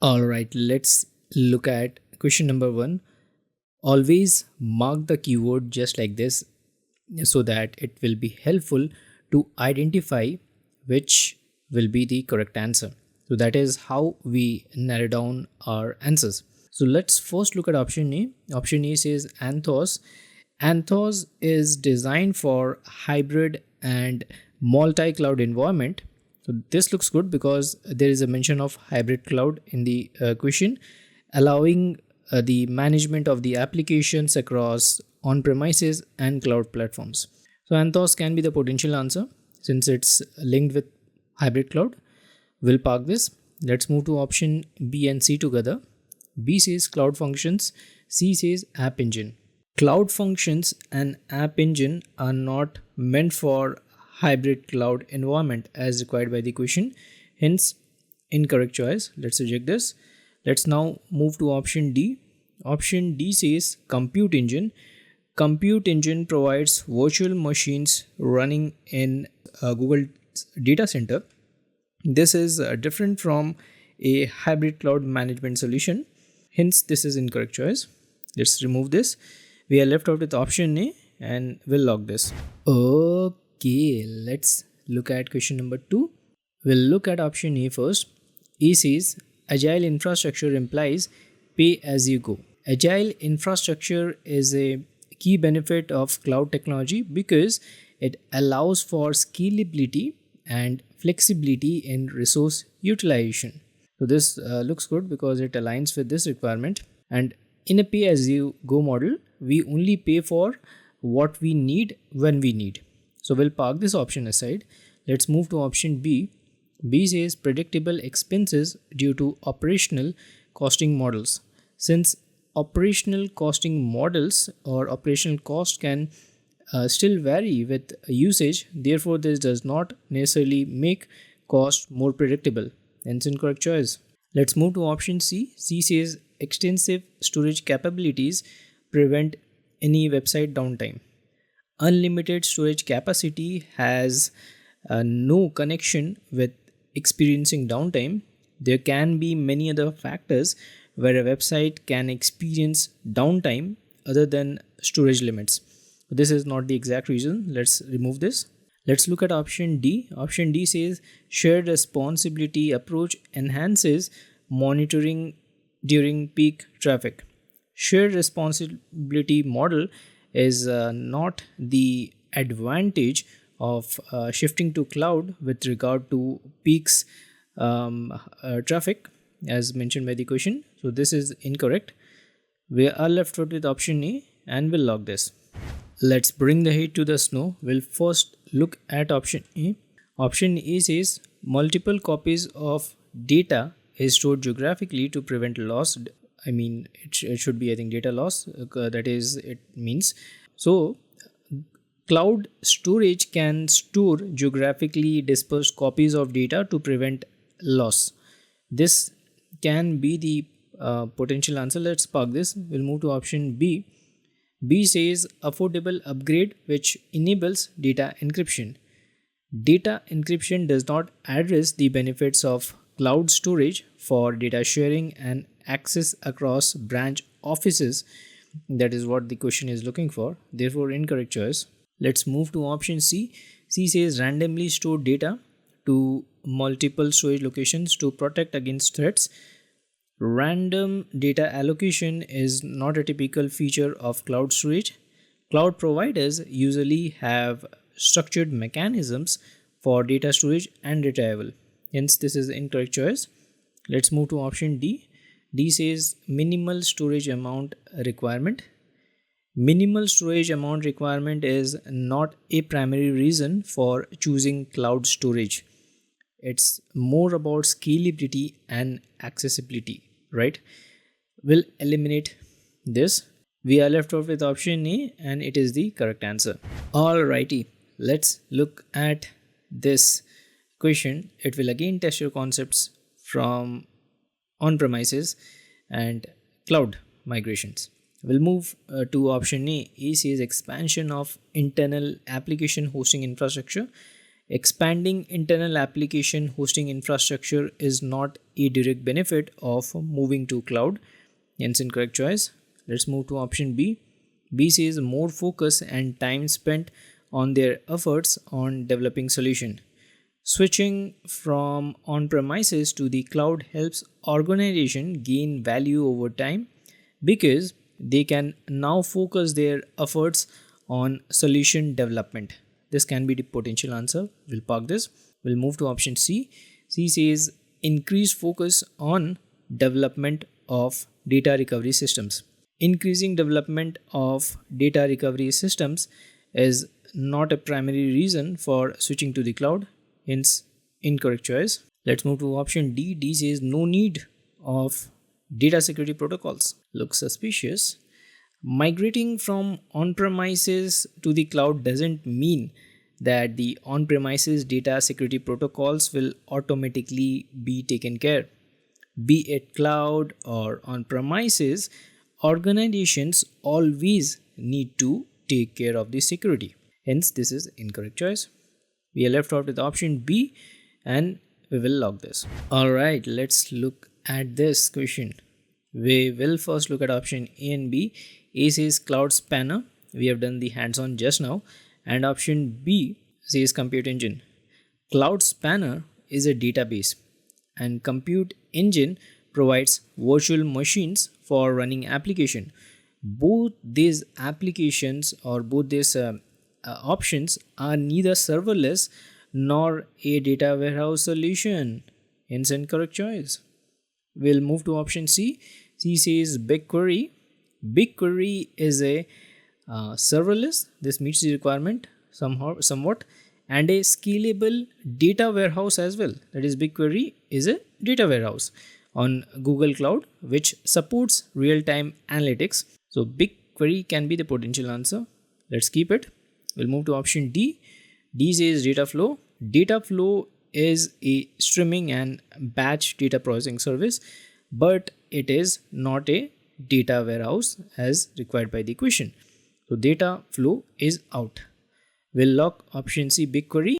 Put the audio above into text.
All right, let's look at question number 1. Always mark the keyword just like this so that it will be helpful to identify which will be the correct answer. So that is how we narrow down our answers. So let's first look at option A. Option A says Anthos. Anthos is designed for hybrid and multi-cloud environment. So this looks good because there is a mention of hybrid cloud in the question, allowing the management of the applications across on-premises and cloud platforms. So Anthos can be the potential answer since it's linked with hybrid cloud. We'll park this. Let's move to option B and C together. B says cloud functions, C says app engine. Cloud functions and app engine are not meant for hybrid cloud environment as required by the question, hence incorrect choice. Let's reject this. Let's now move to option D. Option D says compute engine. Compute engine provides virtual machines running in Google data center. This is different from a hybrid cloud management solution, hence this is incorrect choice. Let's remove this. We are left out with option A and we'll log this. Okay, let's look at question number 2. We'll look at option A first. A says agile infrastructure implies pay as you go. Agile infrastructure is a key benefit of cloud technology because it allows for scalability and flexibility in resource utilization. So this looks good because it aligns with this requirement. And in a pay as you go model, we only pay for what we need when we need. So we'll park this option aside. Let's move to option B. B says predictable expenses due to operational costing models. Since operational costing models or operational cost can still vary with usage, therefore this does not necessarily make cost more predictable. Hence incorrect choice. Let's move to option C. C says extensive storage capabilities prevent any website downtime. Unlimited storage capacity has no connection with experiencing downtime. There can be many other factors where a website can experience downtime other than storage limits. This is not the exact reason. Let's remove this. Let's look at option D. Option D says shared responsibility approach enhances monitoring during peak traffic. Shared responsibility model is not the advantage of shifting to cloud with regard to peaks traffic as mentioned by the question. So this is incorrect. We are left with option A and we'll log this. Let's bring the heat to the snow. We'll first look at option A. Option A says multiple copies of data is stored geographically to prevent loss. I mean, it should be, I think, data loss. That is, it means. So, cloud storage can store geographically dispersed copies of data to prevent loss. This can be the potential answer. Let's park this. We'll move to option B. B says affordable upgrade which enables data encryption. Data encryption does not address the benefits of cloud storage for data sharing and access across branch offices. That is what the question is looking for. Therefore, incorrect choice. Let's move to option C. C says randomly store data to multiple storage locations to protect against threats. Random data allocation is not a typical feature of cloud storage. Cloud providers usually have structured mechanisms for data storage and retrieval. Hence, this is the incorrect choice. Let's move to option D. D says minimal storage amount requirement. Minimal storage amount requirement is not a primary reason for choosing cloud storage. It's more about scalability and accessibility, right? We'll eliminate this. We are left off with option A and it is the correct answer. Alrighty, let's look at this question. It will again test your concepts from on-premises and cloud migrations. We'll move to option A. A says expansion of internal application hosting infrastructure. Expanding internal application hosting infrastructure is not a direct benefit of moving to cloud. Hence, incorrect choice. Let's move to option B. B says more focus and time spent on their efforts on developing solution. Switching from on-premises to the cloud helps organization gain value over time because they can now focus their efforts on solution development. This can be the potential answer. We'll park this. We'll move to option C. C says increased focus on development of data recovery systems. Increasing development of data recovery systems is not a primary reason for switching to the cloud. Hence, incorrect choice. Let's move to option D. D says no need of data security protocols. Looks suspicious. Migrating from on-premises to the cloud doesn't mean that the on-premises data security protocols will automatically be taken care. Be it cloud or on-premises, organizations always need to take care of the security. Hence, this is incorrect choice. We are left out with option B and we will log this. Alright, let's look at this question. We will first look at option A and B. A says Cloud Spanner. We have done the hands-on just now. And option B says Compute Engine. Cloud Spanner is a database and Compute Engine provides virtual machines for running application. Both these applications or both these options are neither serverless nor a data warehouse solution. Hence, incorrect choice. We'll move to option C. C says BigQuery. BigQuery is a serverless. This meets the requirement somewhat, and a scalable data warehouse as well. That is, BigQuery is a data warehouse on Google Cloud which supports real-time analytics. So BigQuery can be the potential answer. Let's keep it. We'll move to option D. D says Dataflow. Dataflow is a streaming and batch data processing service, but it is not a data warehouse as required by the question. So Dataflow is out. We'll lock option C, BigQuery.